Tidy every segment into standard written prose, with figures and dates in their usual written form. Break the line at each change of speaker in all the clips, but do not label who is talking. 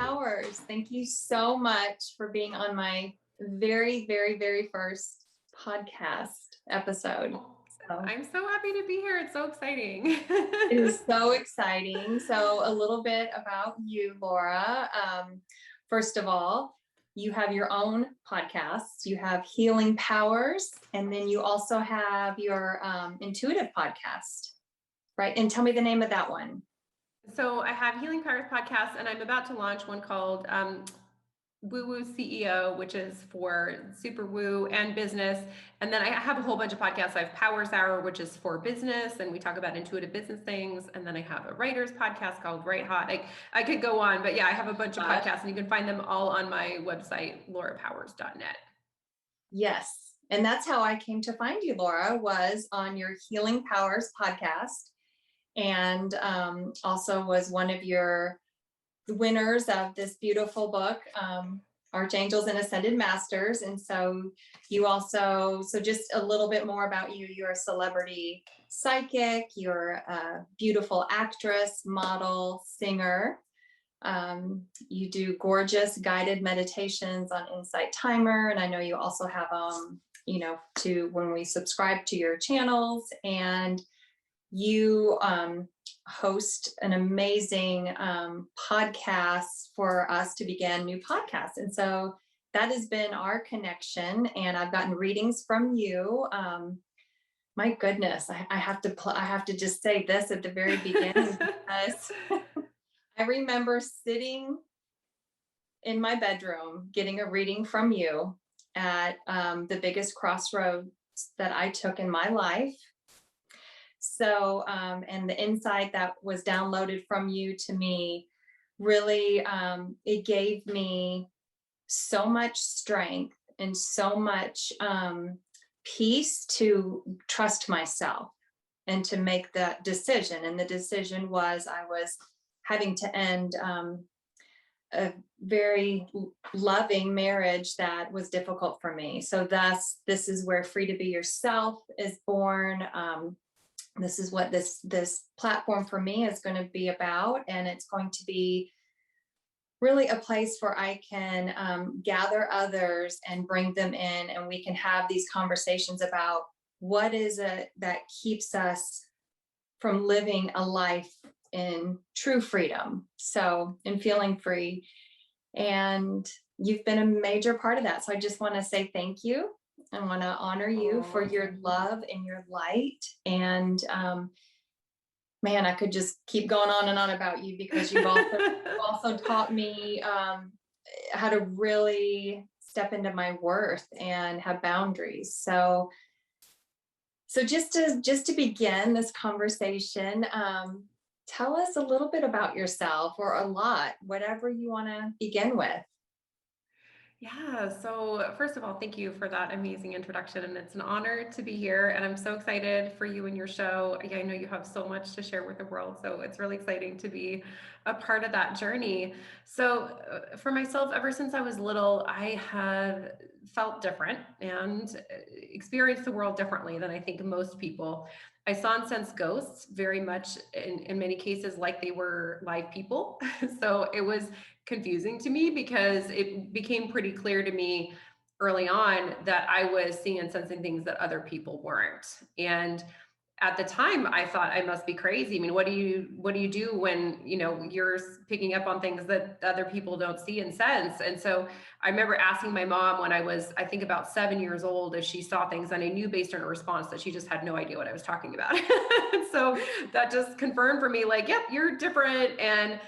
Powers. Thank you so much for being on my very, very, very first podcast episode.
I'm so happy to be here. It's so exciting.
It is so exciting. So a little bit about you, Laura. First of all, you have your own podcasts. You have Healing Powers, and then you also have your intuitive podcast, right? And tell me the name of that one.
So I have Healing Powers podcast, and I'm about to launch one called Woo Woo CEO, which is for super woo and business. And then I have a whole bunch of podcasts. I have Powers Hour, which is for business, and we talk about intuitive business things. And then I have a writer's podcast called Write Hot. I could go on, but yeah, I have a bunch of podcasts, and you can find them all on my website, laurapowers.net.
Yes. And that's how I came to find you, Laura, was on your Healing Powers podcast. And also was one of your winners of this beautiful book, Archangels and Ascended Masters. And so you also, so just a little bit more about you. You're a celebrity psychic, you're a beautiful actress, model, singer. You do gorgeous guided meditations on Insight Timer. And I know you also have, to when we subscribe to your channels, and you host an amazing podcast for us to begin new podcasts. And so that has been our connection. And I've gotten readings from you. My goodness, I have to just say this at the very beginning, because I remember sitting in my bedroom getting a reading from you at the biggest crossroads that I took in my life. So, and the insight that was downloaded from you to me, really, it gave me so much strength and so much peace to trust myself and to make that decision. And the decision was I was having to end a very loving marriage that was difficult for me. So thus, this is where Free to Be Yourself is born. This is what this platform for me is going to be about. And it's going to be really a place where I can gather others and bring them in, and we can have these conversations about what is it that keeps us from living a life in true freedom. So in feeling free. And you've been a major part of that. So I just want to say thank you. I want to honor you for your love and your light. And man, I could just keep going on and on about you, because you've also taught me how to really step into my worth and have boundaries. So just to begin this conversation, tell us a little bit about yourself, or a lot, whatever you want to begin with.
Yeah. So first of all, thank you for that amazing introduction. And it's an honor to be here. And I'm so excited for you and your show. I know you have so much to share with the world. So it's really exciting to be a part of that journey. So for myself, ever since I was little, I have felt different and experienced the world differently than I think most people. I saw and sensed ghosts very much in many cases like they were live people. So it was confusing to me, because it became pretty clear to me early on that I was seeing and sensing things that other people weren't. And at the time I thought I must be crazy. I mean, what do you do when, you're picking up on things that other people don't see and sense? And so I remember asking my mom when I was, I think about 7 years old, if she saw things, and I knew based on her response that she just had no idea what I was talking about. So that just confirmed for me, like, yep, you're different. And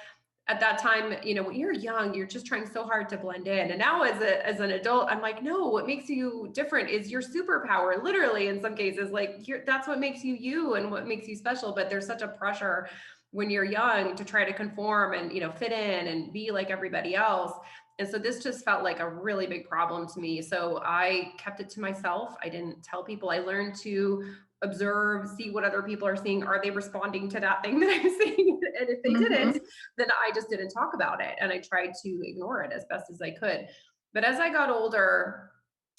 at that time, when you're young, you're just trying so hard to blend in. And now as an adult, I'm like, no, what makes you different is your superpower. Literally, in some cases, like that's what makes you you and what makes you special. But there's such a pressure when you're young to try to conform and, fit in and be like everybody else. And so this just felt like a really big problem to me. So I kept it to myself. I didn't tell people. I learned to observe, see what other people are seeing. Are they responding to that thing that I'm seeing? And if they didn't, then I just didn't talk about it. And I tried to ignore it as best as I could. But as I got older,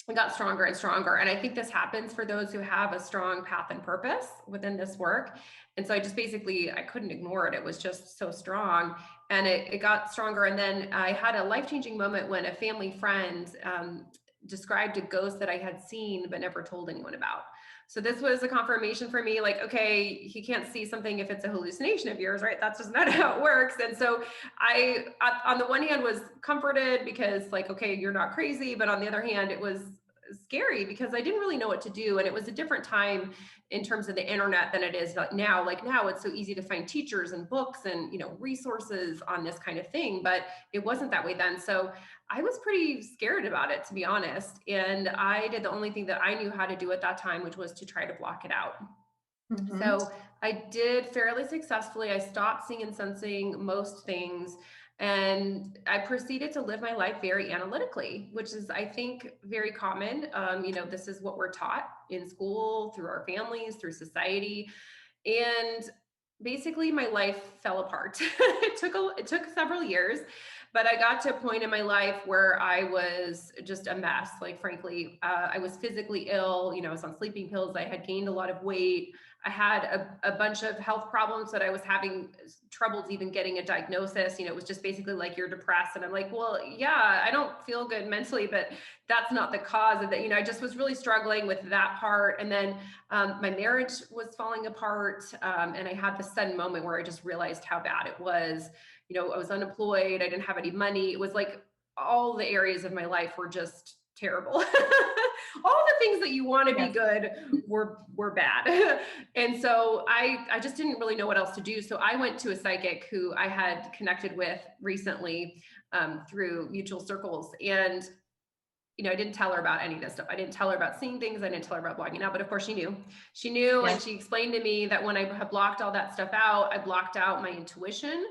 I got stronger and stronger. And I think this happens for those who have a strong path and purpose within this work. And so I couldn't ignore it. It was just so strong. and it got stronger. And then I had a life-changing moment when a family friend described a ghost that I had seen but never told anyone about. So this was a confirmation for me, like, okay, he can't see something if it's a hallucination of yours, right? That's just not how it works. And so I, on the one hand, was comforted because, like, okay, you're not crazy. But on the other hand, it was scary because I didn't really know what to do. And it was a different time in terms of the internet than it is now. Like now it's so easy to find teachers and books and, resources on this kind of thing, but it wasn't that way then. So I was pretty scared about it, to be honest. And I did the only thing that I knew how to do at that time, which was to try to block it out.
Mhm.
So I did fairly successfully. I stopped seeing and sensing most things. And I proceeded to live my life very analytically, which is, I think, very common. This is what we're taught in school, through our families, through society. And basically my life fell apart. It took several years, but I got to a point in my life where I was just a mess. Like, frankly, I was physically ill. I was on sleeping pills. I had gained a lot of weight. I had a bunch of health problems that I was having troubles even getting a diagnosis. It was just basically like, you're depressed. And I'm like, well, yeah, I don't feel good mentally, but that's not the cause of that. I just was really struggling with that part. And then my marriage was falling apart. And I had this sudden moment where I just realized how bad it was. I was unemployed. I didn't have any money. It was like all the areas of my life were just terrible. All the things that you want to be
Yes.
good were bad. And so I just didn't really know what else to do. So I went to a psychic who I had connected with recently through mutual circles. And I didn't tell her about any of this stuff. I didn't tell her about seeing things. I didn't tell her about blogging out, but of course she knew. She knew, and
Yes.
she explained to me that when I had blocked all that stuff out, I blocked out my intuition,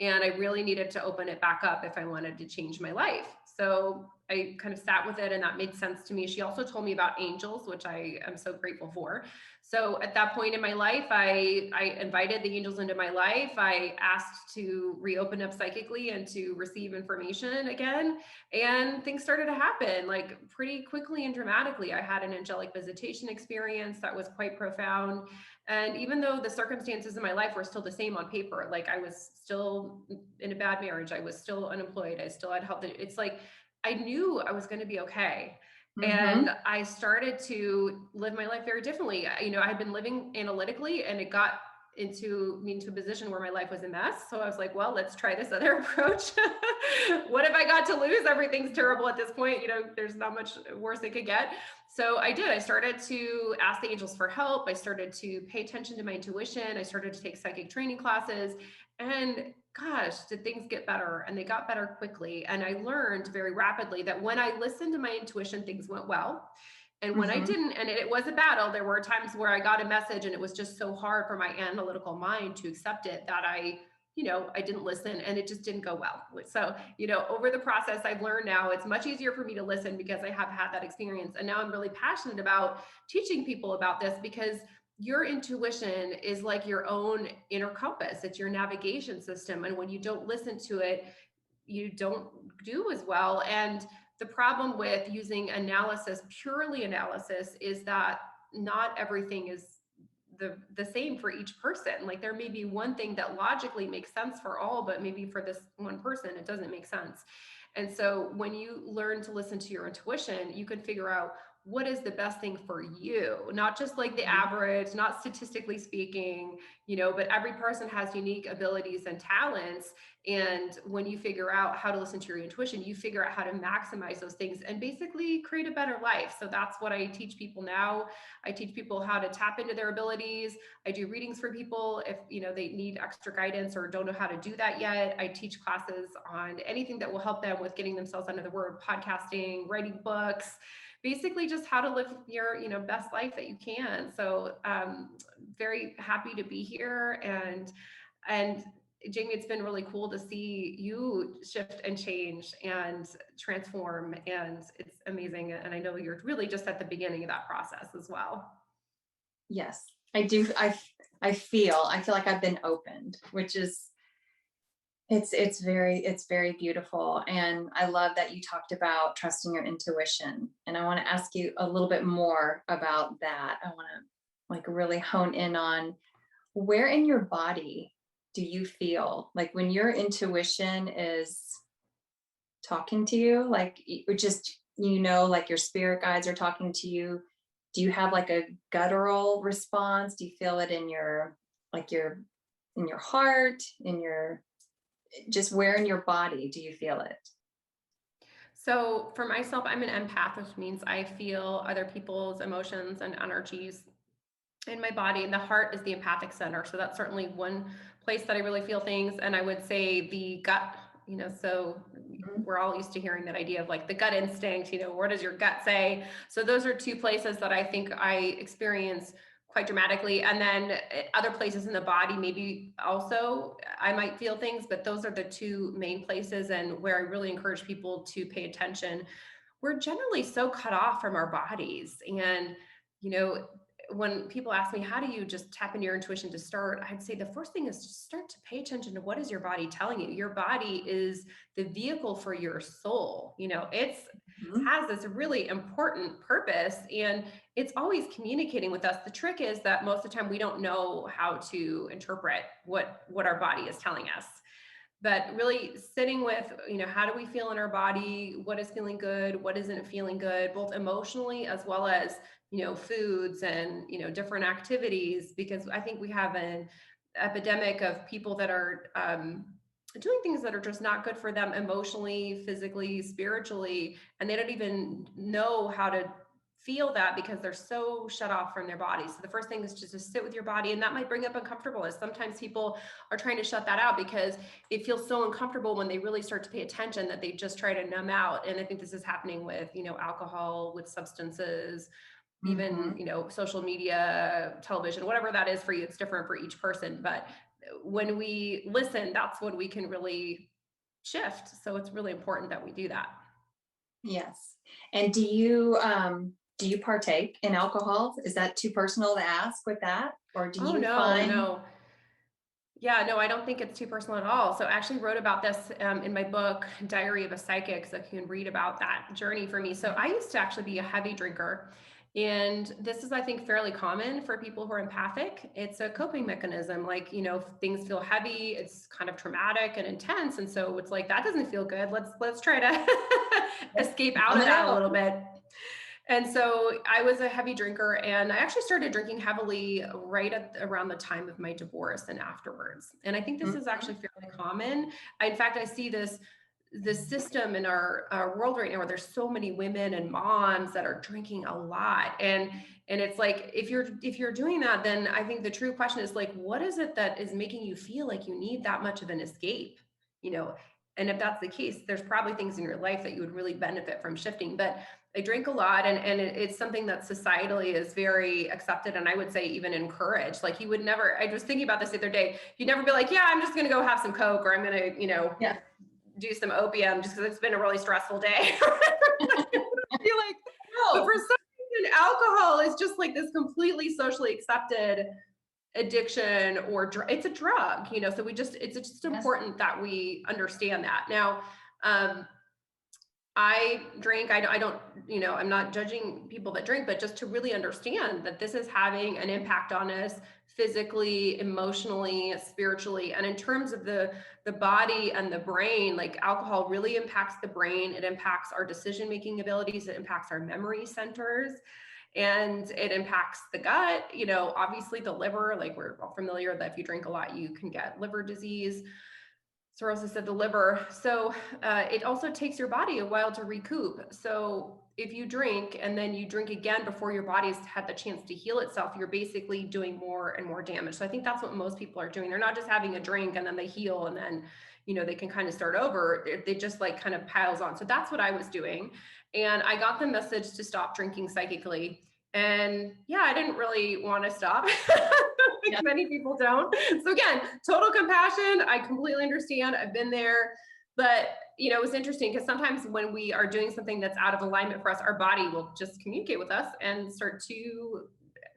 and I really needed to open it back up if I wanted to change my life. So I kind of sat with it, and that made sense to me. She also told me about angels, which I am so grateful for. So at that point in my life, I invited the angels into my life. I asked to reopen up psychically and to receive information again. And things started to happen like pretty quickly and dramatically. I had an angelic visitation experience that was quite profound. And even though the circumstances in my life were still the same on paper, like I was still in a bad marriage, I was still unemployed, I still had health. It's like I knew I was going to be okay. And
Mhm.
I started to live my life very differently. I had been living analytically, and it got into me into a position where my life was a mess. So I was like, well, let's try this other approach. What have I got to lose? Everything's terrible at this point. There's not much worse it could get. So I did. I started to ask the angels for help. I started to pay attention to my intuition. I started to take psychic training classes. And gosh, did things get better? And they got better quickly. And I learned very rapidly that when I listened to my intuition, things went well. And when I
Mhm.
didn't, and it was a battle, there were times where I got a message and it was just so hard for my analytical mind to accept it that I didn't listen, and it just didn't go well. So, over the process, I've learned now it's much easier for me to listen because I have had that experience. And now I'm really passionate about teaching people about this because your intuition is like your own inner compass. It's your navigation system. And when you don't listen to it, you don't do as well. And the problem with using analysis, purely analysis, is that not everything is the same for each person. Like there may be one thing that logically makes sense for all, but maybe for this one person, it doesn't make sense. And so when you learn to listen to your intuition, you can figure out what is the best thing for you, not just like the average, not statistically speaking, but every person has unique abilities and talents. And when you figure out how to listen to your intuition, you figure out how to maximize those things and basically create a better life. So that's what I teach people now. I teach people how to tap into their abilities. I do readings for people if they need extra guidance or don't know how to do that yet. I teach classes on anything that will help them with getting themselves under the word, podcasting, writing books, basically just how to live your best life that you can. So very happy to be here. And Jamie, it's been really cool to see you shift and change and transform, and it's amazing. And I know you're really just at the beginning of that process as well.
Yes, I do. I feel like I've been opened, which is it's very beautiful. And I love that you talked about trusting your intuition. And I want to ask you a little bit more about that. I want to like really hone in on where in your body do you feel? Like when your intuition is talking to you, like or just, like your spirit guides are talking to you, do you have like a guttural response? Do you feel it in your heart, in your, just where in your body do you feel it?
So for myself, I'm an empath, which means I feel other people's emotions and energies in my body, and the heart is the empathic center. So that's certainly one place that I really feel things. And I would say the gut, so
Mhm.
we're all used to hearing that idea of like the gut instinct, what does your gut say? So those are two places that I think I experience quite dramatically. And then other places in the body, maybe also I might feel things, but those are the two main places, and where I really encourage people to pay attention. We're generally so cut off from our bodies. And, you know, when people ask me, how do you just tap into your intuition to start? I'd say the first thing is to start to pay attention to what is your body telling you. Your body is the vehicle for your soul. It's
Mhm.
has this really important purpose, and it's always communicating with us. The trick is that most of the time we don't know how to interpret what our body is telling us. But really sitting with, how do we feel in our body? What is feeling good? What isn't feeling good, both emotionally as well as, foods and, different activities, because I think we have an epidemic of people that are doing things that are just not good for them emotionally, physically, spiritually, and they don't even know how to feel that because they're so shut off from their body. So the first thing is just to sit with your body, and that might bring up uncomfortableness. Sometimes people are trying to shut that out because it feels so uncomfortable when they really start to pay attention that they just try to numb out. And I think this is happening with, alcohol, with substances, even,
Mhm.
social media, television, whatever that is for you. It's different for each person. But when we listen, that's when we can really shift. So it's really important that we do that.
Yes. And do you partake in alcohol? Is that too personal to ask with that? Or do
Oh,
you
no,
find
no. Yeah, no, I don't think it's too personal at all. So I actually wrote about this in my book, Diary of a Psychic, so you can read about that journey for me. So I used to actually be a heavy drinker. And this is, I think, fairly common for people who are empathic. It's a coping mechanism. Like, if things feel heavy, it's kind of traumatic and intense. And so it's like, that doesn't feel good. Let's try to escape out
on
of
the
that a
nose?
little bit. And so I was a heavy drinker, and I actually started drinking heavily right around the time of my divorce and afterwards. And I think this is
Mhm.
actually fairly common. In fact, I see this system in our world right now where there's so many women and moms that are drinking a lot. And it's like, if you're doing that, then I think the true question is like, what is it that is making you feel like you need that much of an escape? You know, and if that's the case, there's probably things in your life that you would really benefit from shifting. But I drink a lot, and it's something that societally is very accepted, and I would say even encouraged. Like, you would never, I was thinking about this the other day, you'd never be like, yeah, I'm just going to go have some Coke, or I'm going to,
Yeah.
do some opium just because it's been a really stressful day. I feel like, but for
No.
some reason, alcohol is just like this completely socially accepted addiction, or it's a drug, so it's just
Yes.
important that we understand that. Now, um, I drink. I don't, I'm not judging people that drink, but just to really understand that this is having an impact on us physically, emotionally, spiritually. And in terms of the body and the brain, like, alcohol really impacts the brain. It impacts our decision-making abilities. It impacts our memory centers, and it impacts the gut, obviously the liver. Like, we're all familiar that if you drink a lot, you can get liver disease, cirrhosis of the liver. So it also takes your body a while to recoup. So if you drink and then you drink again before your body's had the chance to heal itself, you're basically doing more and more damage. So I think that's what most people are doing. They're not just having a drink and then they heal and then, they can kind of start over. They just like kind of piles on. So that's what I was doing. And I got the message to stop drinking psychically. And yeah, I didn't really want to stop.
Yeah.
Like many people don't. So again, total compassion. I completely understand. I've been there. But, it was interesting because sometimes when we are doing something that's out of alignment for us, our body will just communicate with us and start to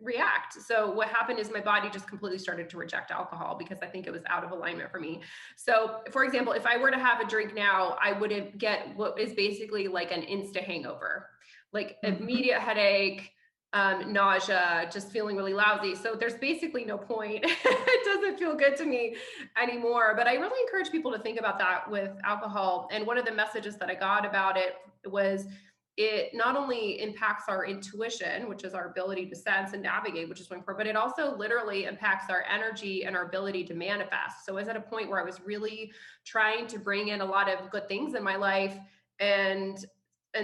react. So what happened is my body just completely started to reject alcohol because I think it was out of alignment for me. So for example, if I were to have a drink now, I would get what is basically like an insta hangover, like
Mhm.
immediate headache, nausea, just feeling really lousy. So there's basically no point. It doesn't feel good to me anymore. But I really encourage people to think about that with alcohol. And one of the messages that I got about it was it not only impacts our intuition, which is our ability to sense and navigate, which is one part, but it also literally impacts our energy and our ability to manifest. So I was at a point where I was really trying to bring in a lot of good things in my life, and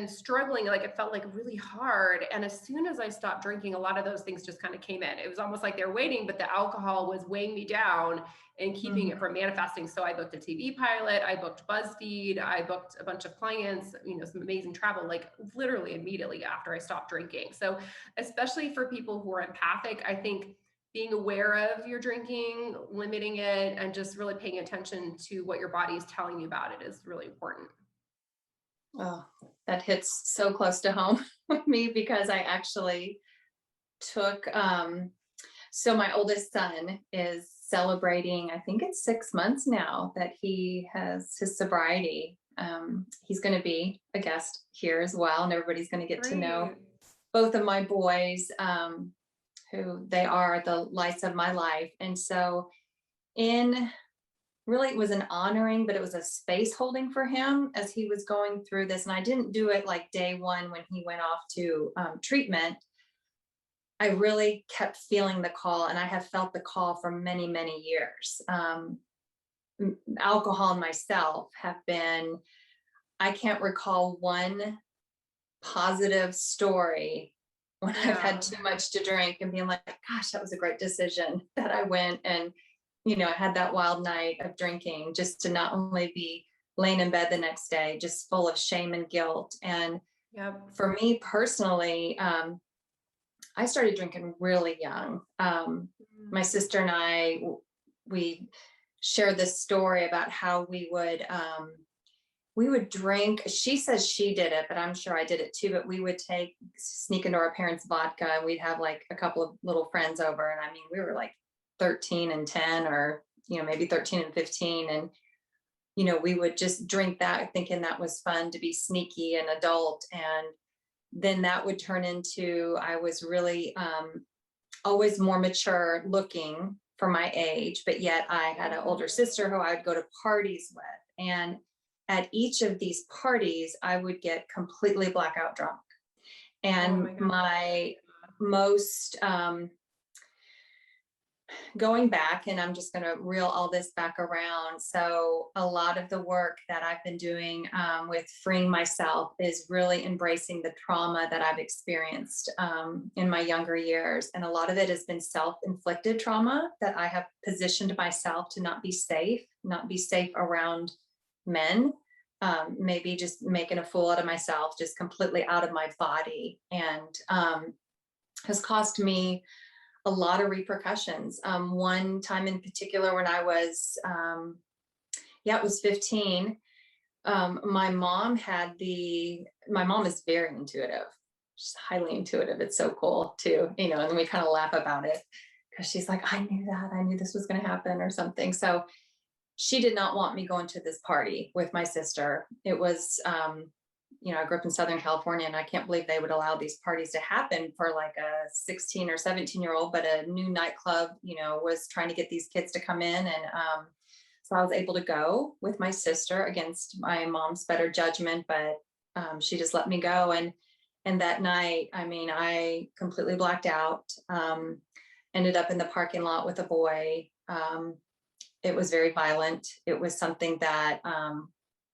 struggling, like it felt like really hard. And as soon as I stopped drinking, a lot of those things just kind of came in. It was almost like they're waiting, but the alcohol was weighing me down and keeping it
Mhm.
from manifesting. So I booked a TV pilot, I booked BuzzFeed, I booked a bunch of clients, some amazing travel, like literally immediately after I stopped drinking. So especially for people who are empathic, I think being aware of your drinking, limiting it, and just really paying attention to what your body is telling you about it is really important.
Oh, that hits so close to home with me because I actually took, so my oldest son is celebrating, I think it's 6 months now that he has his sobriety. He's going to be a guest here as well, and everybody's going to get to know
Great.
both of my boys, who they are the lights of my life. And so, in really, it was an honoring, but it was a space holding for him as he was going through this. And I didn't do it like day one when he went off to treatment. I really kept feeling the call, and I have felt the call for many, many years. Alcohol and myself have been, I can't recall one positive story when I've had
Yeah.
too much to drink and being like, gosh, that was a great decision that I went and, I had that wild night of drinking, just to not only be laying in bed the next day, just full of shame and guilt. And
Yep.
for me personally, I started drinking really young. My
Mm.
sister and I, we shared this story about how we would drink. She says she did it, but I'm sure I did it too. But we would sneak into our parents' vodka, and we'd have like a couple of little friends over. And I mean, we were like 13 and 10, or, maybe 13 and 15. And, we would just drink that thinking that was fun to be sneaky and adult. And then that would turn into, I was really always more mature looking for my age, but yet I had an older sister who I would go to parties with. And at each of these parties, I would get completely blackout drunk.
Oh
And
my God.
my most, going back, and I'm just going to reel all this back around. So, a lot of the work that I've been doing with freeing myself is really embracing the trauma that I've experienced in my younger years. And a lot of it has been self inflicted trauma that I have positioned myself to not be safe around men. Maybe just making a fool out of myself, just completely out of my body, and has cost me a lot of repercussions. One time in particular, when I was, it was 15. My mom my mom is very intuitive. She's highly intuitive. It's so cool too, and then we kind of laugh about it because she's like, I knew that. I knew this was going to happen or something. So she did not want me going to this party with my sister. It was, I grew up in Southern California, and I can't believe they would allow these parties to happen for like a 16 or 17-year-old, but a new nightclub, was trying to get these kids to come in. And so I was able to go with my sister against my mom's better judgment, but she just let me go. And that night, I mean, I completely blacked out, ended up in the parking lot with a boy. It was very violent. It was something that,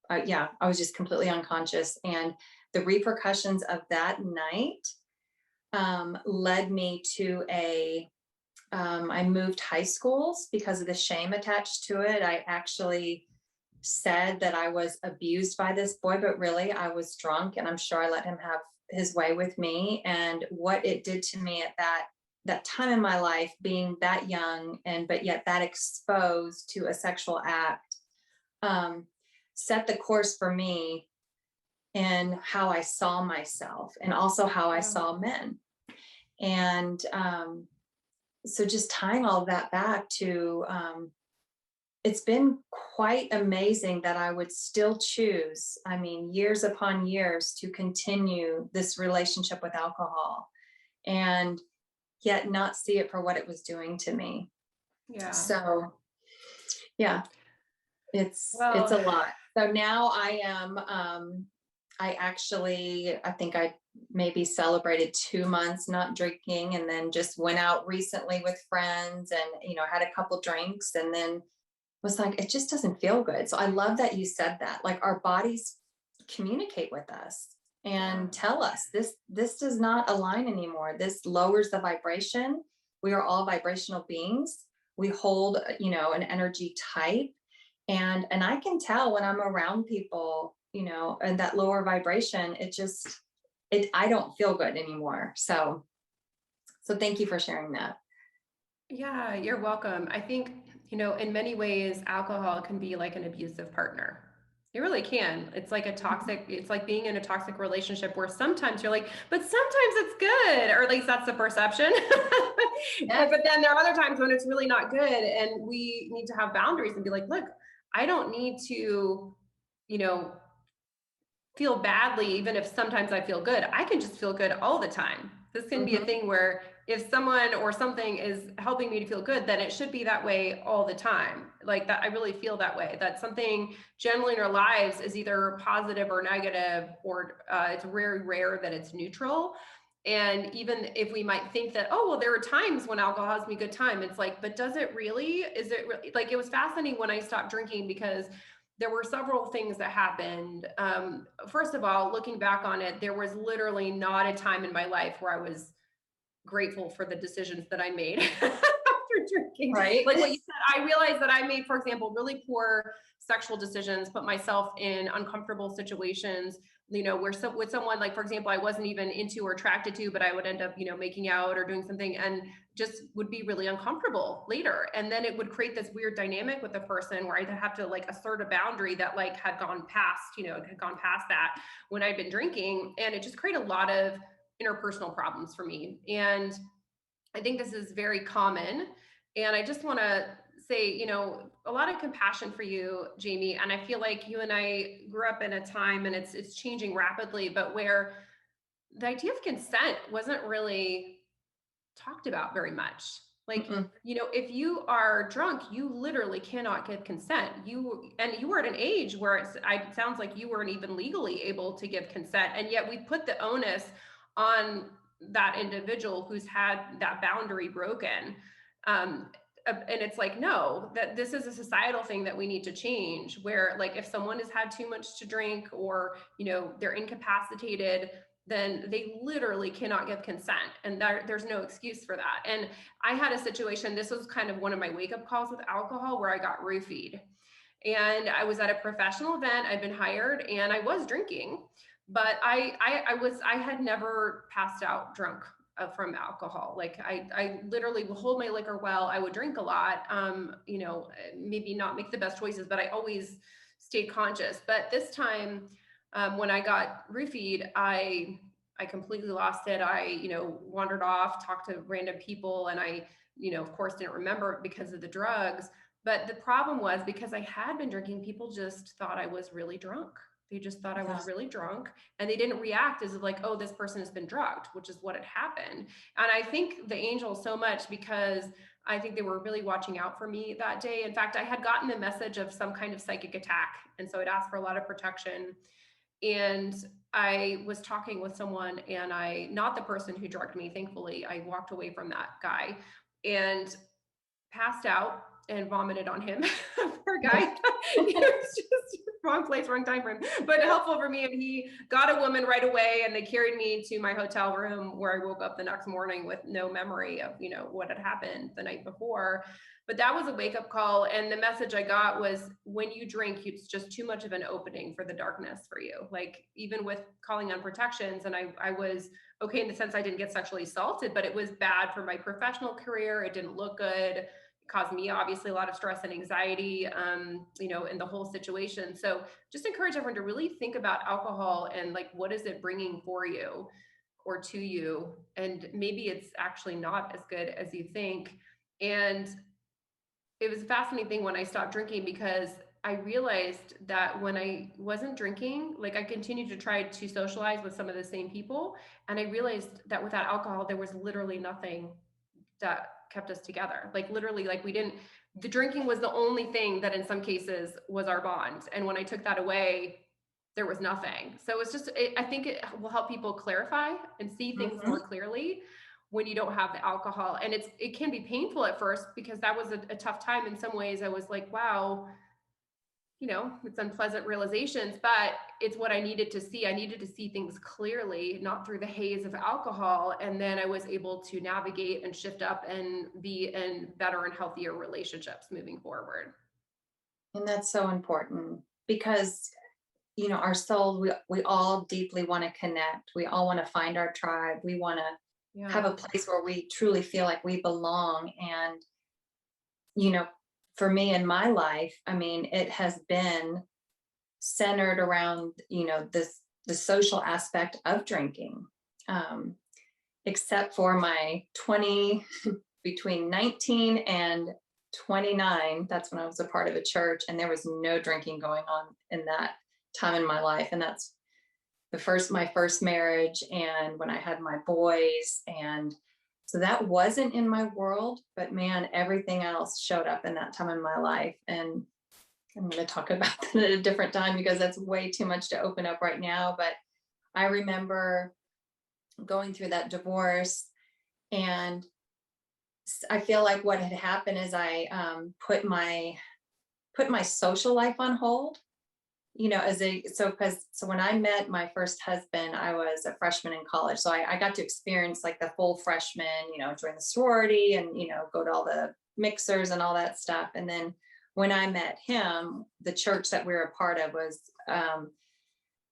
I was just completely unconscious. And the repercussions of that night led me to I moved high schools because of the shame attached to it. I actually said that I was abused by this boy, but really I was drunk, and I'm sure I let him have his way with me. And what it did to me at that time in my life, being that young and but yet that exposed to a sexual act, set the course for me in how I saw myself and also how I
Yeah.
saw men. And so just tying all of that back to, it's been quite amazing that I would still choose, I mean, years upon years, to continue this relationship with alcohol. and yet not see it for what it was doing to me.
Yeah.
So yeah, it's
Well,
a lot. So now I am, I think I maybe celebrated 2 months not drinking, and then just went out recently with friends and, had a couple drinks, and then was like, it just doesn't feel good. So I love that you said that. Like, our bodies communicate with us
yeah.
and tell us this does not align anymore. This lowers the vibration. We are all vibrational beings. We hold, an energy type. And I can tell when I'm around people, and that lower vibration, I don't feel good anymore. So thank you for sharing that.
Yeah, you're welcome. I think, in many ways, alcohol can be like an abusive partner. It really can. It's like being in a toxic relationship where sometimes you're like, but sometimes it's good, or at least that's the perception.
Yeah.
But then there are other times when it's really not good. And we need to have boundaries and be like, look, I don't need to, you know, feel badly, even if sometimes I feel good. I can just feel good all the time. This can be a
Mhm.
thing where if someone or something is helping me to feel good, then it should be that way all the time. Like that, I really feel that way. That something generally in our lives is either positive or negative, or it's very rare that it's neutral. And even if we might think that, oh, well, there are times when alcohol has me a good time, it's like, but does it really? Is it really? Like, it was fascinating when I stopped drinking because there were several things that happened. First of all, looking back on it, there was literally not a time in my life where I was grateful for the decisions that I made after drinking.
Right.
Like what you said, I realized that I made, for example, really poor sexual decisions, put myself in uncomfortable situations, where with someone, like, for example, I wasn't even into or attracted to, but I would end up, making out or doing something and just would be really uncomfortable later. And then it would create this weird dynamic with the person where I'd have to like assert a boundary that like had gone past, had gone past that when I'd been drinking. And it just created a lot of interpersonal problems for me. And I think this is very common. And I just want to say, a lot of compassion for you, Jamie. And I feel like you and I grew up in a time, and it's changing rapidly, but where the idea of consent wasn't really talked about very much. Like,
Mm-mm.
if you are drunk, you literally cannot give consent. You were at an age where it sounds like you weren't even legally able to give consent. And yet we put the onus on that individual who's had that boundary broken. And it's like, no, that this is a societal thing that we need to change, where like if someone has had too much to drink, or, they're incapacitated, then they literally cannot give consent. And there's no excuse for that. And I had a situation, this was kind of one of my wake up calls with alcohol, where I got roofied. And I was at a professional event, I'd been hired, and I was drinking, but I had never passed out drunk from alcohol. Like I literally would hold my liquor well. I would drink a lot, maybe not make the best choices, but I always stayed conscious. But this time, when I got roofied, I completely lost it. I, wandered off, talked to random people, and I, of course, didn't remember it because of the drugs. But the problem was, because I had been drinking, people just thought I was really drunk. They just thought I was
Yeah.
really drunk, and they didn't react as if like, oh, this person has been drugged, which is what had happened. And I think the angels so much because I think they were really watching out for me that day. In fact, I had gotten the message of some kind of psychic attack. And so it asked for a lot of protection. And I was talking with someone, and not the person who drugged me, thankfully, I walked away from that guy and passed out and vomited on him. Poor guy. It was just wrong place, wrong time for him, but helpful for me. And he got a woman right away, and they carried me to my hotel room, where I woke up the next morning with no memory of, what had happened the night before. But that was a wake up call. And the message I got was, when you drink, it's just too much of an opening for the darkness for you. Like, even with calling on protections, and I was okay in the sense I didn't get sexually assaulted, but it was bad for my professional career. It didn't look good, caused me obviously a lot of stress and anxiety, in the whole situation. So just encourage everyone to really think about alcohol and like, what is it bringing for you or to you? And maybe it's actually not as good as you think. And it was a fascinating thing when I stopped drinking, because I realized that when I wasn't drinking, like I continued to try to socialize with some of the same people. And I realized that without alcohol, there was literally nothing that kept us together. Like literally, like we didn't, the drinking was the only thing that in some cases was our bond. And when I took that away, there was nothing. So it's just, I think it will help people clarify and see things
Mhm.
more clearly when you don't have the alcohol. And it can be painful at first because that was a tough time. In some ways I was like, wow, it's unpleasant realizations, but it's what I needed to see. I needed to see things clearly, not through the haze of alcohol. And then I was able to navigate and shift up and be in better and healthier relationships moving forward.
And that's so important because, our soul, we all deeply want to connect. We all want to find our tribe. We want to have
Yeah.
a place where we truly feel like we belong. And, you know, for me in my life, I mean, it has been centered around, the social aspect of drinking. Um, except for my 20 between 19 and 29, that's when I was a part of a church, and there was no drinking going on in that time in my life. And that's my first marriage, and when I had my boys. And so that wasn't in my world, but man, everything else showed up in that time in my life. And I'm going to talk about that at a different time because that's way too much to open up right now. But I remember going through that divorce, and I feel like what had happened is I put my social life on hold. So when I met my first husband, I was a freshman in college. So I got to experience like the full freshman, join the sorority and, go to all the mixers and all that stuff. And then when I met him, the church that we were a part of was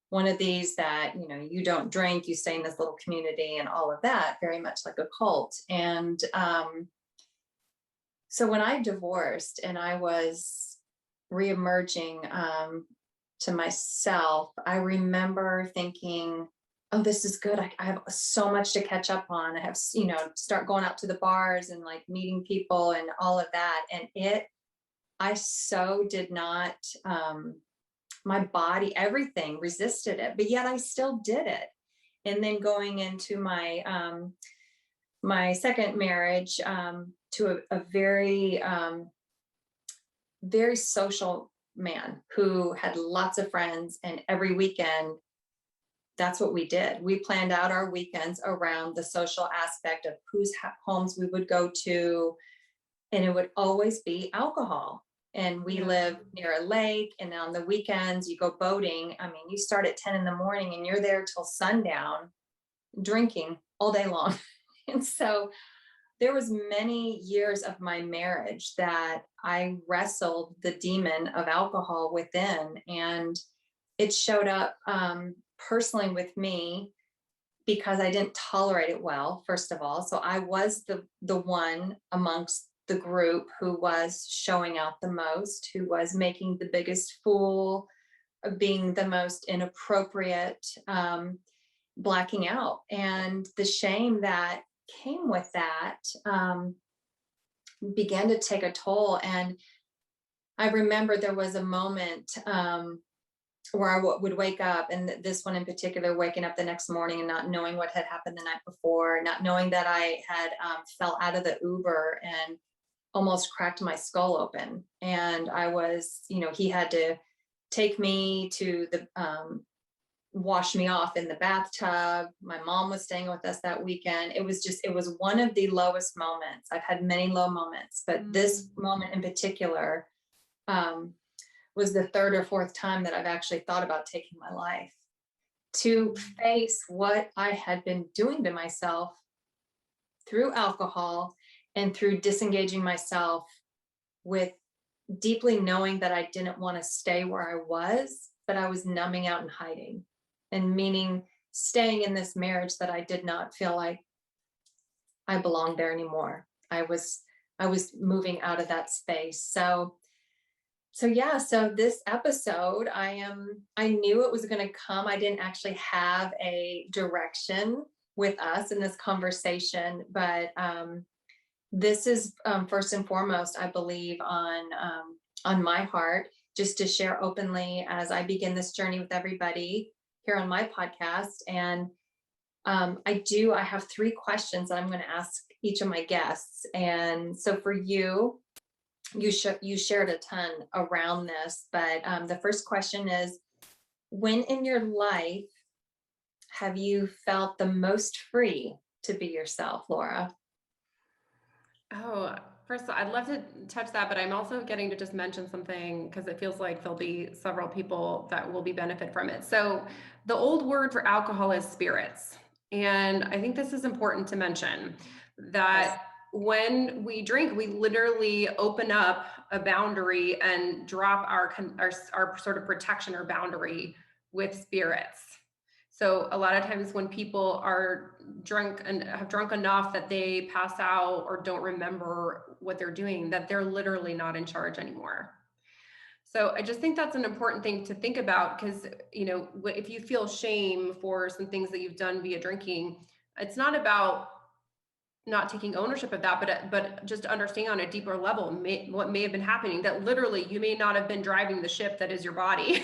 one of these that, you don't drink, you stay in this little community and all of that, very much like a cult. And so when I divorced and I was reemerging to myself, I remember thinking, oh, this is good. I have so much to catch up on. I have, start going out to the bars and like meeting people and all of that. And I so did not, my body, everything resisted it, but yet I still did it. And then going into my second marriage, to a very, very social man who had lots of friends, and every weekend, that's what we did. We planned out our weekends around the social aspect of whose homes we would go to, and it would always be alcohol. And we
Yeah.
live near a lake, and on the weekends you go boating. I mean, you start at 10 in the morning and you're there till sundown drinking all day long. And so there was many years of my marriage that I wrestled the demon of alcohol within, and it showed up personally with me because I didn't tolerate it well, first of all. So I was the one amongst the group who was showing out the most, who was making the biggest fool, being the most inappropriate, blacking out. And the shame that came with that began to take a toll. And I remember there was a moment where I would wake up, and this one in particular, waking up the next morning and not knowing what had happened the night before, not knowing that I had fell out of the Uber and almost cracked my skull open. And I was, he had to take me to the wash me off in the bathtub. My mom was staying with us that weekend. It was one of the lowest moments. I've had many low moments, but this
Mm.
moment in particular um, was the third or fourth time that I've actually thought about taking my life, to face what I had been doing to myself through alcohol and through disengaging myself with deeply knowing that I didn't want to stay where I was, but I was numbing out and hiding, and meaning staying in this marriage that I did not feel like I belonged there anymore. I was moving out of that space. So yeah, so this episode, I knew it was going to come. I didn't actually have a direction with us in this conversation, but this is first and foremost, I believe, on my heart, just to share openly as I begin this journey with everybody here on my podcast. And I have 3 questions that I'm going to ask each of my guests. And so for you, you shared a ton around this, but the first question is, when in your life have you felt the most free to be yourself, Laura?
Oh, first of all, I'd love to touch that, but I'm also getting to just mention something because it feels like there'll be several people that will be benefit from it. So the old word for alcohol is spirits. And I think this is important to mention
Yes.
that when we drink, we literally open up a boundary and drop our sort of protection or boundary with spirits. So a lot of times when people are drunk and have drunk enough that they pass out or don't remember what they're doing, that they're literally not in charge anymore. So I just think that's an important thing to think about because, if you feel shame for some things that you've done via drinking, it's not about not taking ownership of that, but just understanding on a deeper level what may have been happening, that literally you may not have been driving the ship that is your body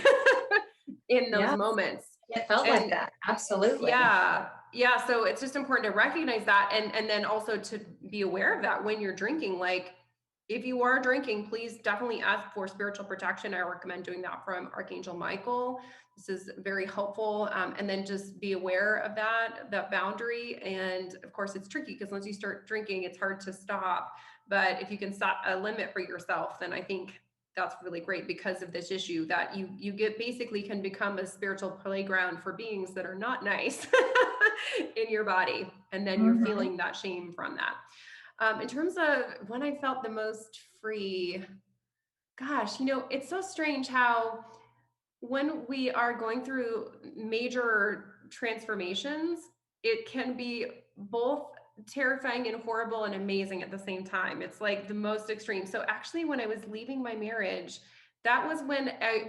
in those
Yeah,
moments.
it felt like
And
that. Absolutely.
yeah. Yeah. So it's just important to recognize that and then also to be aware of that when you're drinking. Like if you are drinking, please definitely ask for spiritual protection. I recommend doing that from Archangel Michael. This is very helpful. And then just be aware of that boundary. And of course it's tricky because once you start drinking, it's hard to stop. But if you can set a limit for yourself, then I think that's really great because of this issue that you get basically can become a spiritual playground for beings that are not nice in your body. And then you're
Mhm.
feeling that shame from that. In terms of when I felt the most free, gosh, it's so strange how when we are going through major transformations, it can be both terrifying and horrible and amazing at the same time. It's like the most extreme. So actually, when I was leaving my marriage, that was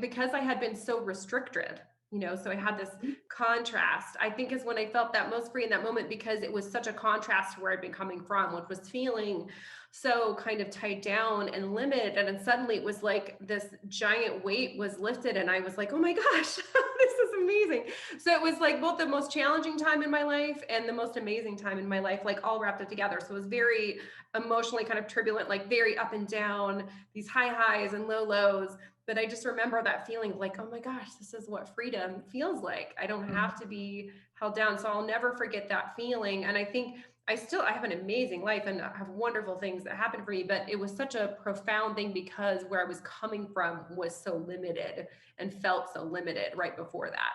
because I had been so restricted, so I had this contrast, I think is when I felt that most free in that moment because it was such a contrast to where I'd been coming from, which was feeling so kind of tied down and limited. And then suddenly it was like this giant weight was lifted and I was like, oh my gosh, this is amazing. So it was like both the most challenging time in my life and the most amazing time in my life, like all wrapped up together. So it was very emotionally kind of turbulent, like very up and down, these high highs and low lows. But I just remember that feeling of like, oh my gosh, this is what freedom feels like. I don't have to be held down. So I'll never forget that feeling. And I think I have an amazing life and I have wonderful things that happen for me, but it was such a profound thing because where I was coming from was so limited and felt so limited right before that.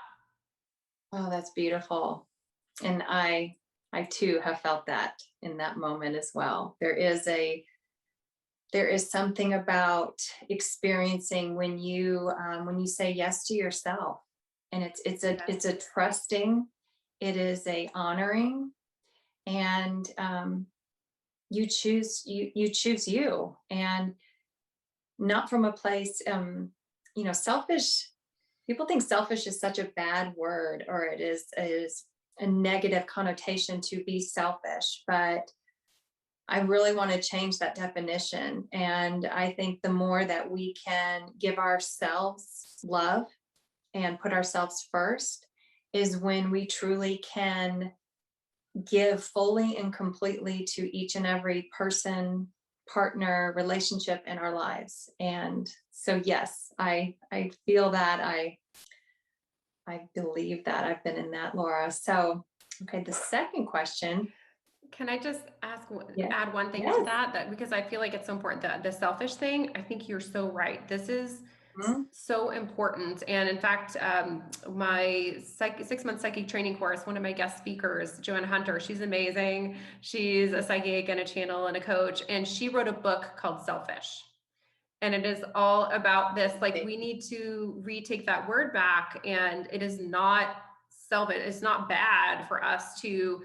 Oh, that's beautiful. And I too have felt that in that moment as well. There is something about experiencing when you say yes to yourself, and it's
Yes.
a trusting, it is a honoring, and you choose you, and not from a place, selfish. People think selfish is such a bad word, or it is a negative connotation to be selfish, but I really want to change that definition. And I think the more that we can give ourselves love and put ourselves first is when we truly can give fully and completely to each and every person, partner, relationship in our lives. And so yes, I feel that. I believe that. I've been in that, Laura. So okay, the second question.
Can I just
Yeah.
add one thing to
Yes.
that because I feel like it's so important that the selfish thing, I think you're so right. This is
Mhm.
so important. And in fact, my 6-month psychic training course, one of my guest speakers, Joanna Hunter, she's amazing. She's a psychic and a channel and a coach. And she wrote a book called Selfish. And it is all about this, like we need to retake that word back. And it is not selfish. It's not bad for us to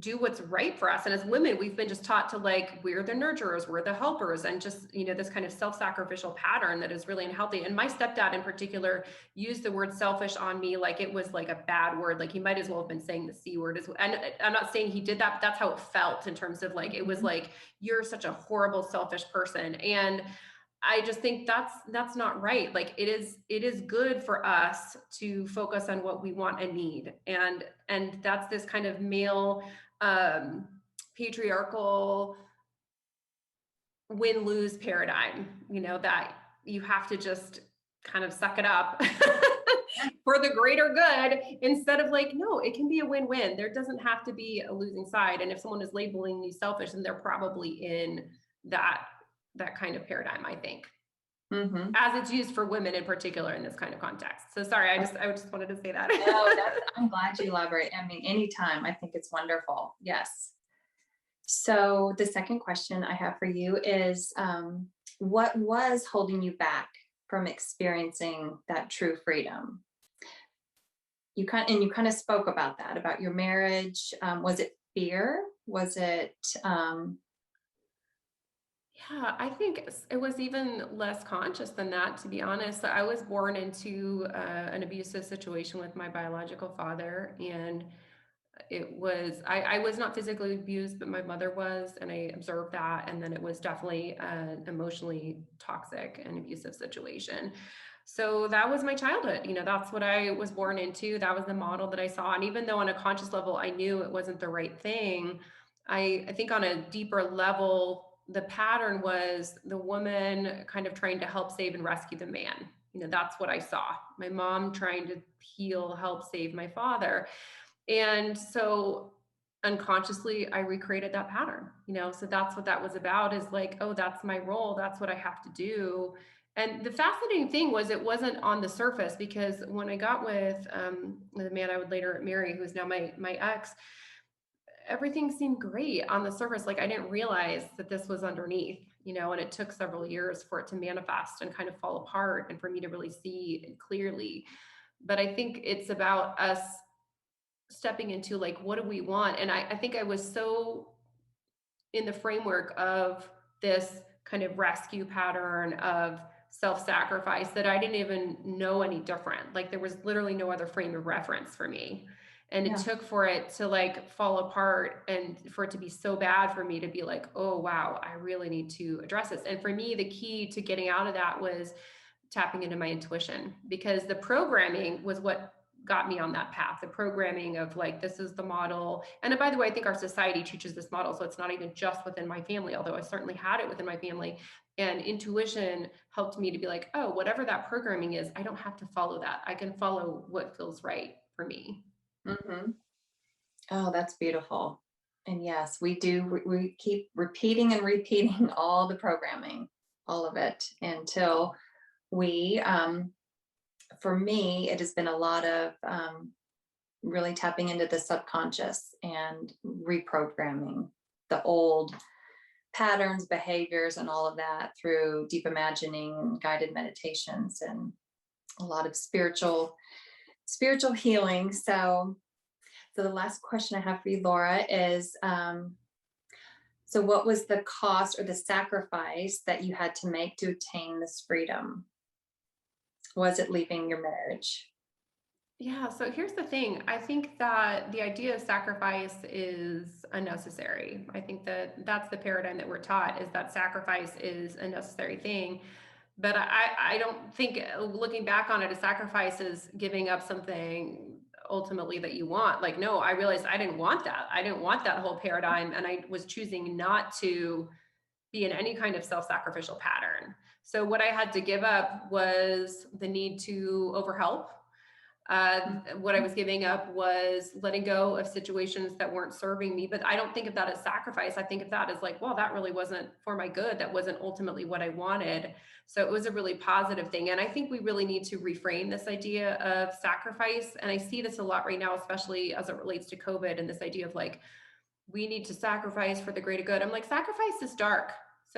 do what's right for us. And as women, we've been just taught to like, we're the nurturers, we're the helpers, and just, this kind of self-sacrificial pattern that is really unhealthy. And my stepdad in particular used the word selfish on me like it was like a bad word. Like he might as well have been saying the C word. And I'm not saying he did that, but that's how it felt in terms of like, it was
Mhm.
like, you're such a horrible, selfish person. And I just think that's not right. Like it is good for us to focus on what we want and need. And that's this kind of male um patriarchal win-lose paradigm, that you have to just kind of suck it up for the greater good, instead of like, no, it can be a win-win. There doesn't have to be a losing side. And if someone is labeling you selfish, then they're probably in that that kind of paradigm, I think,
Mm-hmm.
as it's used for women in particular in this kind of context. So sorry, I just wanted to say that.
No, I'm glad you elaborate. I mean, anytime, I think it's wonderful. Yes. So the second question I have for you is, what was holding you back from experiencing that true freedom? You kind of spoke about that, about your marriage. Was it fear? Was it,
Yeah, I think it was even less conscious than that, to be honest. I was born into an abusive situation with my biological father, and I was not physically abused, but my mother was, and I observed that. And then it was definitely an emotionally toxic and abusive situation. So that was my childhood. That's what I was born into. That was the model that I saw. And even though on a conscious level, I knew it wasn't the right thing, I think on a deeper level, the pattern was the woman kind of trying to help save and rescue the man. That's what I saw. My mom trying to heal, help save my father. And so unconsciously, I recreated that pattern, so that's what that was about, is like, oh, that's my role. That's what I have to do. And the fascinating thing was, it wasn't on the surface, because when I got with the man I would later marry, who is now my ex, everything seemed great on the surface. Like I didn't realize that this was underneath, and it took several years for it to manifest and kind of fall apart, and for me to really see it clearly. But I think it's about us stepping into, like, what do we want? And I think I was so in the framework of this kind of rescue pattern of self-sacrifice that I didn't even know any different. Like there was literally no other frame of reference for me. And it
yeah.
took for it to like fall apart, and for it to be so bad, for me to be like, oh wow, I really need to address this. And for me, the key to getting out of that was tapping into my intuition, because the programming was what got me on that path. The programming of like, this is the model. And by the way, I think our society teaches this model. So it's not even just within my family, although I certainly had it within my family. And intuition helped me to be like, oh, whatever that programming is, I don't have to follow that. I can follow what feels right for me.
Hmm. Oh, that's beautiful. And yes, we do. We keep repeating and repeating all the programming, all of it, until we, for me, it has been a lot of really tapping into the subconscious and reprogramming the old patterns, behaviors, and all of that through deep imagining, guided meditations, and a lot of spiritual healing. So the last question I have for you, Laura, is, so what was the cost or the sacrifice that you had to make to attain this freedom? Was it leaving your marriage?
Yeah, so here's the thing. I think that the idea of sacrifice is unnecessary. I think that that's the paradigm that we're taught, is that sacrifice is a necessary thing. But I don't think, looking back on it, a sacrifice is giving up something ultimately that you want. Like, no, I realized I didn't want that. I didn't want that whole paradigm. And I was choosing not to be in any kind of self-sacrificial pattern. So what I had to give up was the need to overhelp. What I was giving up was letting go of situations that weren't serving me. But I don't think of that as sacrifice. I think of that as like, well, that really wasn't for my good. That wasn't ultimately what I wanted. So it was a really positive thing. And I think we really need to reframe this idea of sacrifice. And I see this a lot right now, especially as it relates to COVID, and this idea of like, we need to sacrifice for the greater good. I'm like, sacrifice is dark.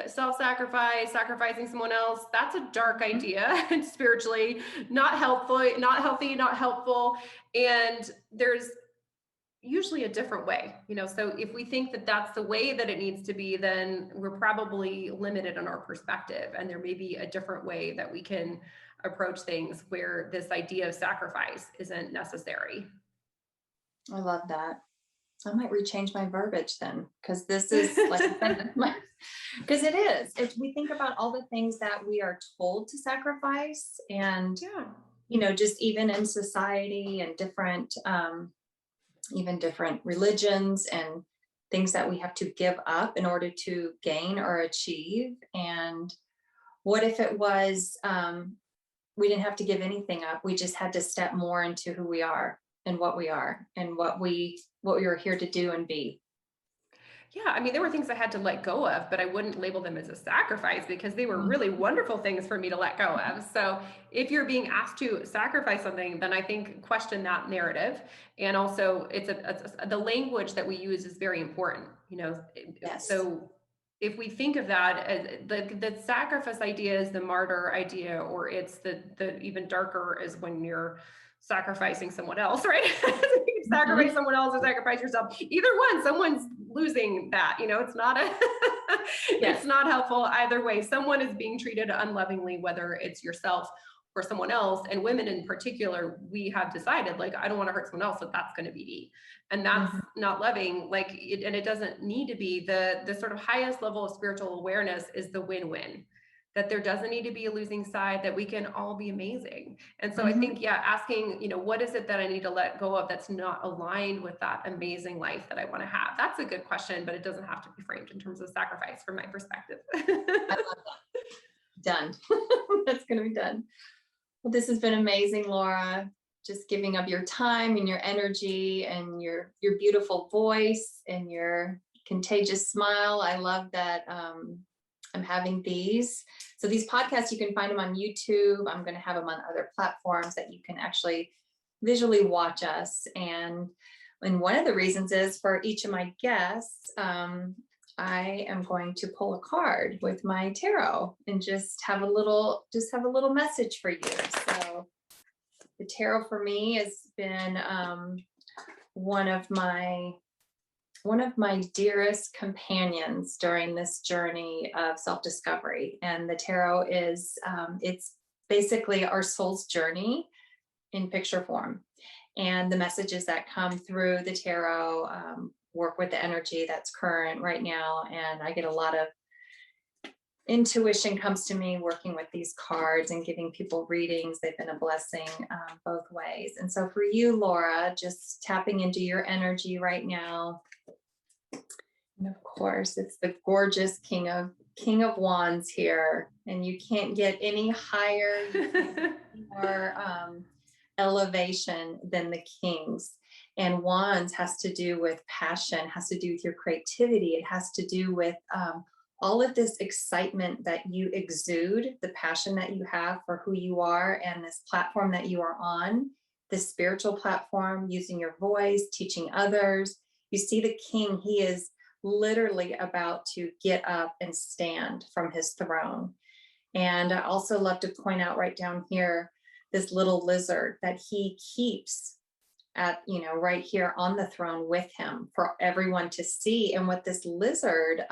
Self-sacrifice, sacrificing someone else, that's a dark idea. And spiritually not helpful, not healthy, not helpful. And there's usually a different way, so if we think that that's the way that it needs to be, then we're probably limited in our perspective, and there may be a different way that we can approach things where this idea of sacrifice isn't necessary.
I love that. I might rechange my verbiage then, because this is like, because it is. We think about all the things that we are told to sacrifice, and
Yeah.
just even in society and different, even different religions and things that we have to give up in order to gain or achieve. And what if it was, we didn't have to give anything up. We just had to step more into who we are and what we are and what we were here to do and be.
Yeah, I mean, there were things I had to let go of, but I wouldn't label them as a sacrifice because they were really wonderful things for me to let go of. So, if you're being asked to sacrifice something, then I think question that narrative. And also, the language that we use is very important.
Yes.
So if we think of that as the sacrifice idea is the martyr idea, or it's the even darker is when you're sacrificing someone else, right? You sacrifice
Mhm.
someone else or sacrifice yourself. Either one, someone's losing that. It's not it's
Yes.
not helpful either way. Someone is being treated unlovingly, whether it's yourself or someone else. And women in particular, we have decided, like, I don't want to hurt someone else, so that's going to be me. And that's
Mhm.
not loving. And it doesn't need to be. The sort of highest level of spiritual awareness is the win-win, that there doesn't need to be a losing side, that we can all be amazing. And so I
Mhm.
think, yeah, asking, what is it that I need to let go of that's not aligned with that amazing life that I want to have? That's a good question, but it doesn't have to be framed in terms of sacrifice from my perspective.
I love that. Done. That's going to be done. Well, this has been amazing, Laura. Just giving up your time and your energy and your beautiful voice and your contagious smile. I love that, I'm having these. So these podcasts, you can find them on YouTube. I'm going to have them on other platforms that you can actually visually watch us. And one of the reasons is for each of my guests, I am going to pull a card with my tarot and just have a little message for you. So the tarot for me has been, one of my dearest companions during this journey of self-discovery. And the tarot is, it's basically our soul's journey in picture form. And the messages that come through the tarot, work with the energy that's current right now. And I get a lot of intuition comes to me working with these cards and giving people readings. They've been a blessing, both ways. And so for you, Laura, just tapping into your energy right now. And of course, it's the gorgeous King of Wands here, and you can't get any higher, you can't get any more, elevation than the Kings. And Wands has to do with passion, has to do with your creativity. It has to do with, all of this excitement that you exude, the passion that you have for who you are and this platform that you are on, this spiritual platform, using your voice, teaching others. You see the King, he is literally about to get up and stand from his throne. And I also love to point out right down here this little lizard that he keeps at, right here on the throne with him for everyone to see. And what this lizard,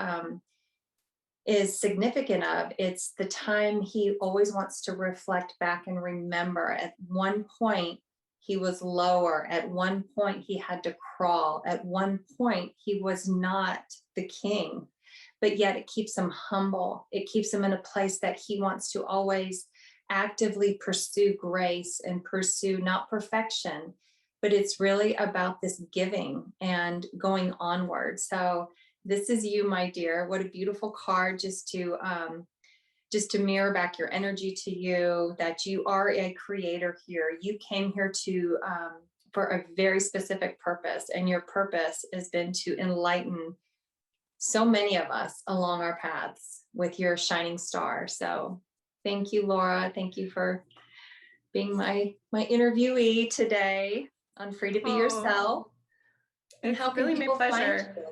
is significant of, it's the time he always wants to reflect back and remember. At one point he was lower, at one point he had to crawl, at one point he was not the king, but yet it keeps him humble. It keeps him in a place that he wants to always actively pursue grace and pursue not perfection, but it's really about this giving and going onward. So this is you, my dear. What a beautiful card, just to mirror back your energy to you, that you are a creator here. You came here to, for a very specific purpose, and your purpose has been to enlighten so many of us along our paths with your shining star. So thank you, Laura. Thank you for being my interviewee today on Free to Be
Oh,
Yourself. And
it's
how can
really my
people find
pleasure.
you?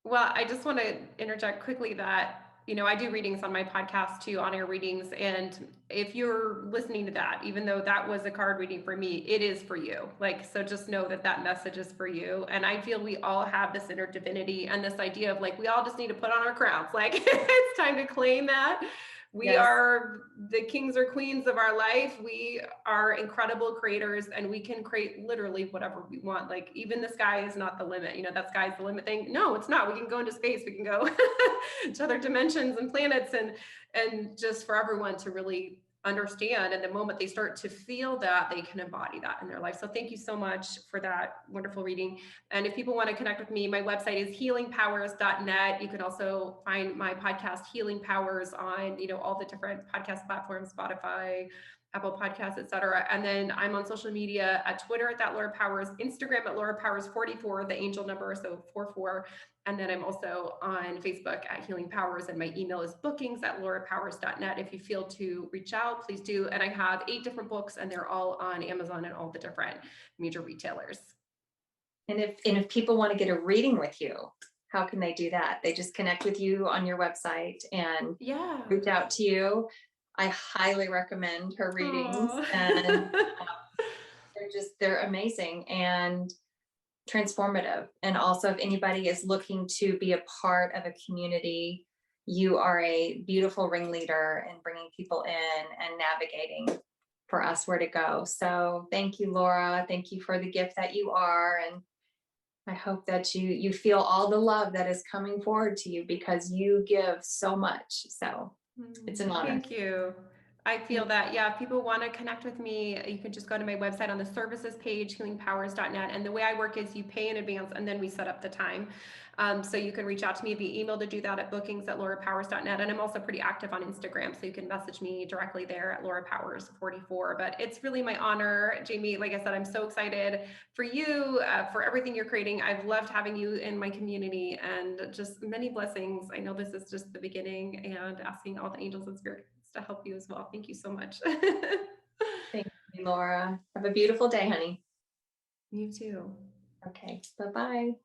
Well, I just want to interject quickly that, I do readings on my podcast too, on air readings. And if you're listening to that, even though that was a card reading for me, it is for you. So just know that that message is for you. And I feel we all have this inner divinity and this idea of we all just need to put on our crowns. It's time to claim that. We
Yes.
are the kings or queens of our life. We are incredible creators and we can create literally whatever we want. Like even the sky is not the limit. That sky's the limit thing. No, it's not. We can go into space. We can go to other dimensions and planets and just for everyone to really understand. And the moment they start to feel that, they can embody that in their life. So thank you so much for that wonderful reading. And if people want to connect with me, my website is healingpowers.net. You can also find my podcast Healing Powers on, all the different podcast platforms, Spotify, Apple Podcasts, etc. And then I'm on social media at Twitter at that Laura Powers, Instagram at Laura Powers 44, the angel number, so 44. And then I'm also on Facebook at Healing Powers, and my email is bookings@lauropowers.net. If you feel to reach out, please do. And I have 8 different books, and they're all on Amazon and all the different major retailers.
And if people want to get a reading with you, how can they do that? They just connect with you on your website and reach out to you. I highly recommend her readings, and they're amazing and transformative. And also, if anybody is looking to be a part of a community, you are a beautiful ringleader in bringing people in and navigating for us where to go. So thank you, Laura. Thank you for the gift that you are. And I hope that you feel all the love that is coming forward to you, because you give so much. So it's an honor.
Thank you. I feel that, yeah, if people want to connect with me, you can just go to my website on the services page, healingpowers.net. And the way I work is you pay in advance and then we set up the time. So you can reach out to me via email to do that at bookings@lauropowers.net. And I'm also pretty active on Instagram, so you can message me directly there at laurapowers44. But it's really my honor, Jamie. Like I said, I'm so excited for you, for everything you're creating. I've loved having you in my community, and just many blessings. I know this is just the beginning, and asking all the angels and spirits to help you as well. Thank you so much.
Thank you, Laura. Have a beautiful day, honey.
You too.
Okay, bye-bye.